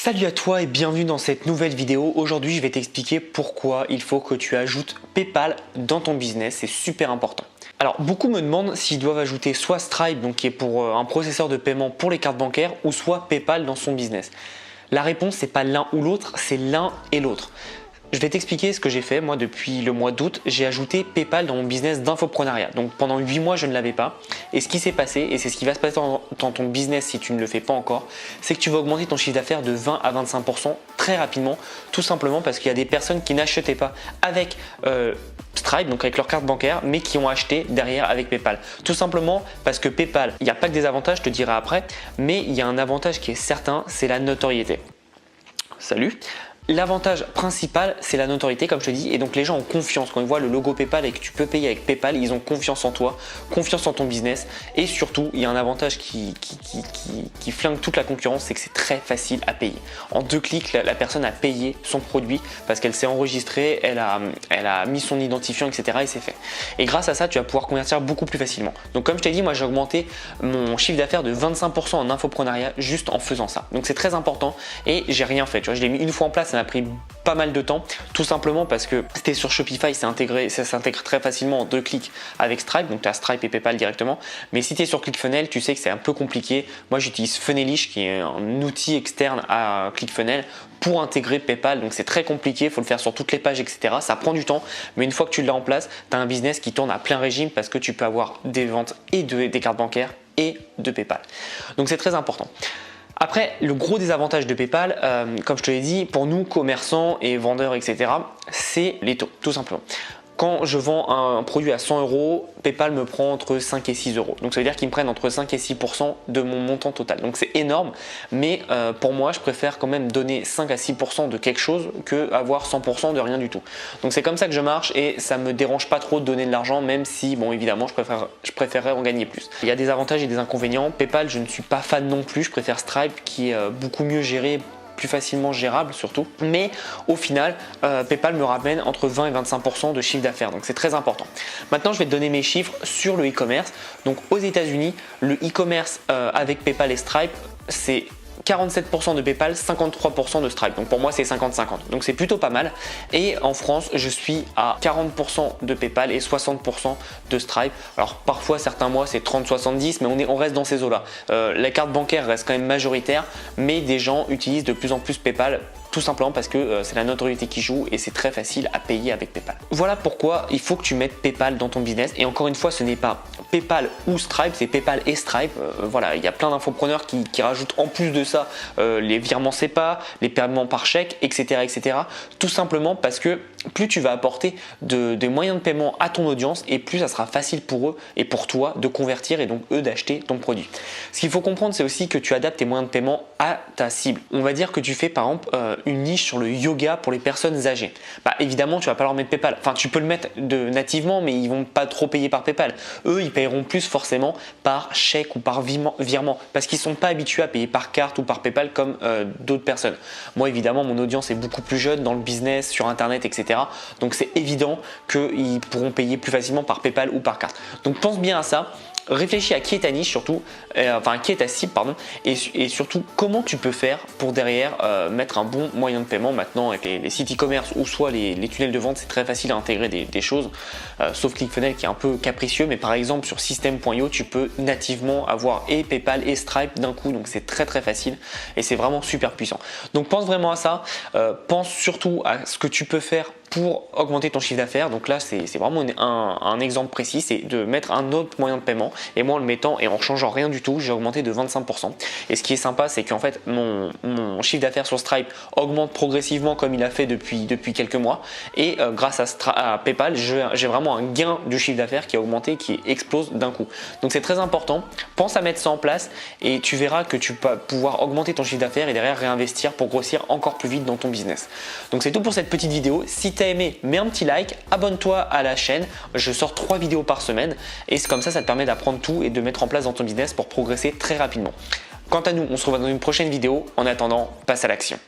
Salut à toi et bienvenue dans cette nouvelle vidéo. Aujourd'hui, je vais t'expliquer pourquoi il faut que tu ajoutes PayPal dans ton business. C'est super important. Alors, beaucoup me demandent s'ils doivent ajouter soit Stripe, donc qui est pour un processeur de paiement pour les cartes bancaires, ou soit PayPal dans son business. La réponse, c'est pas l'un ou l'autre, c'est l'un et l'autre. Je vais t'expliquer ce que j'ai fait. Moi, depuis le mois d'août, j'ai ajouté PayPal dans mon business d'infoprenariat. Donc pendant 8 mois, je ne l'avais pas. Et ce qui s'est passé, et c'est ce qui va se passer dans ton business si tu ne le fais pas encore, c'est que tu vas augmenter ton chiffre d'affaires de 20 à 25% très rapidement, tout simplement parce qu'il y a des personnes qui n'achetaient pas avec Stripe, donc avec leur carte bancaire, mais qui ont acheté derrière avec PayPal. Tout simplement parce que PayPal, il n'y a pas que des avantages, je te dirai après, mais il y a un avantage qui est certain, c'est la notoriété. Salut! L'avantage principal, c'est la notoriété, comme je te dis, et donc les gens ont confiance. Quand ils voient le logo PayPal et que tu peux payer avec PayPal, ils ont confiance en toi, confiance en ton business. Et surtout, il y a un avantage qui flingue toute la concurrence, c'est que c'est très facile à payer. En 2 clics, la personne a payé son produit parce qu'elle s'est enregistrée, elle a mis son identifiant, etc. et c'est fait. Et grâce à ça, tu vas pouvoir convertir beaucoup plus facilement. Donc comme je t'ai dit, moi j'ai augmenté mon chiffre d'affaires de 25% en infoprenariat juste en faisant ça. Donc c'est très important et j'ai rien fait. Tu vois, je l'ai mis une fois en place. Ça m'a pris pas mal de temps, tout simplement parce que c'était sur Shopify, ça s'intègre très facilement en 2 clics avec Stripe, donc tu as Stripe et PayPal directement. Mais si tu es sur ClickFunnels, tu sais que c'est un peu compliqué. Moi, j'utilise Funnelish qui est un outil externe à ClickFunnels pour intégrer PayPal, donc c'est très compliqué, il faut le faire sur toutes les pages, etc. Ça prend du temps, mais une fois que tu l'as en place, tu as un business qui tourne à plein régime parce que tu peux avoir des ventes et des cartes bancaires et de PayPal. Donc c'est très important. Après, le gros désavantage de PayPal, comme je te l'ai dit, pour nous commerçants et vendeurs, etc., c'est les taux, tout simplement. Quand je vends un produit à 100 €, PayPal me prend entre 5 et 6 €. Donc ça veut dire qu'ils me prennent entre 5 et 6% de mon montant total. Donc c'est énorme, mais pour moi, je préfère quand même donner 5 à 6% de quelque chose que avoir 100% de rien du tout. Donc c'est comme ça que je marche et ça me dérange pas trop de donner de l'argent, même si, bon, évidemment, je préférerais en gagner plus. Il y a des avantages et des inconvénients. PayPal, je ne suis pas fan non plus. Je préfère Stripe qui est beaucoup mieux géré, plus facilement gérable surtout, mais au final PayPal me ramène entre 20 et 25% de chiffre d'affaires, donc c'est très important. Maintenant, je vais te donner mes chiffres sur le e-commerce. Donc aux États-Unis, le e-commerce avec PayPal et Stripe, c'est 47% de PayPal, 53% de Stripe. Donc pour moi, c'est 50-50. Donc c'est plutôt pas mal. Et en France, je suis à 40% de PayPal et 60% de Stripe. Alors parfois, certains mois, c'est 30-70, mais on reste dans ces eaux-là. La carte bancaire reste quand même majoritaire, mais des gens utilisent de plus en plus PayPal, tout simplement parce que c'est la notoriété qui joue et c'est très facile à payer avec PayPal. Voilà pourquoi il faut que tu mettes PayPal dans ton business. Et encore une fois, ce n'est pas PayPal ou Stripe, c'est PayPal et Stripe. Voilà, il y a plein d'infopreneurs qui rajoutent en plus de ça les virements SEPA, les paiements par chèque, etc., etc. Tout simplement parce que plus tu vas apporter des moyens de paiement à ton audience et plus ça sera facile pour eux et pour toi de convertir et donc eux d'acheter ton produit. Ce qu'il faut comprendre, c'est aussi que tu adaptes tes moyens de paiement à ta cible. On va dire que tu fais par exemple une niche sur le yoga pour les personnes âgées. Bah, évidemment, tu vas pas leur mettre PayPal. Enfin, tu peux le mettre nativement, mais ils vont pas trop payer par PayPal. Eux, ils paieront plus forcément par chèque ou par virement parce qu'ils sont pas habitués à payer par carte ou par PayPal comme d'autres personnes. Moi, évidemment, mon audience est beaucoup plus jeune dans le business, sur Internet, etc. Donc, c'est évident qu'ils pourront payer plus facilement par PayPal ou par carte. Donc, pense bien à ça. Réfléchis à qui est ta niche surtout, enfin qui est ta cible pardon, et surtout comment tu peux faire pour derrière mettre un bon moyen de paiement. Maintenant avec les sites e-commerce ou soit les tunnels de vente, c'est très facile à intégrer des choses, sauf ClickFunnels qui est un peu capricieux, mais par exemple sur System.io tu peux nativement avoir et PayPal et Stripe d'un coup, donc c'est très très facile et c'est vraiment super puissant. Donc pense vraiment à ça, pense surtout à ce que tu peux faire pour augmenter ton chiffre d'affaires. Donc là c'est vraiment un exemple précis, c'est de mettre un autre moyen de paiement. Et moi en le mettant et en changeant rien du tout, j'ai augmenté de 25%. Et ce qui est sympa, c'est qu'en fait mon chiffre d'affaires sur Stripe augmente progressivement comme il a fait depuis quelques mois. Et grâce à PayPal, j'ai vraiment un gain du chiffre d'affaires qui a augmenté, qui explose d'un coup. Donc c'est très important. Pense à mettre ça en place et tu verras que tu vas pouvoir augmenter ton chiffre d'affaires et derrière réinvestir pour grossir encore plus vite dans ton business. Donc c'est tout pour cette petite vidéo. Si tu as aimé, mets un petit like, abonne-toi à la chaîne. Je sors 3 vidéos par semaine et c'est comme ça te permet d'apprendre tout et de mettre en place dans ton business pour progresser très rapidement. Quant à nous, on se revoit dans une prochaine vidéo. En attendant, passe à l'action.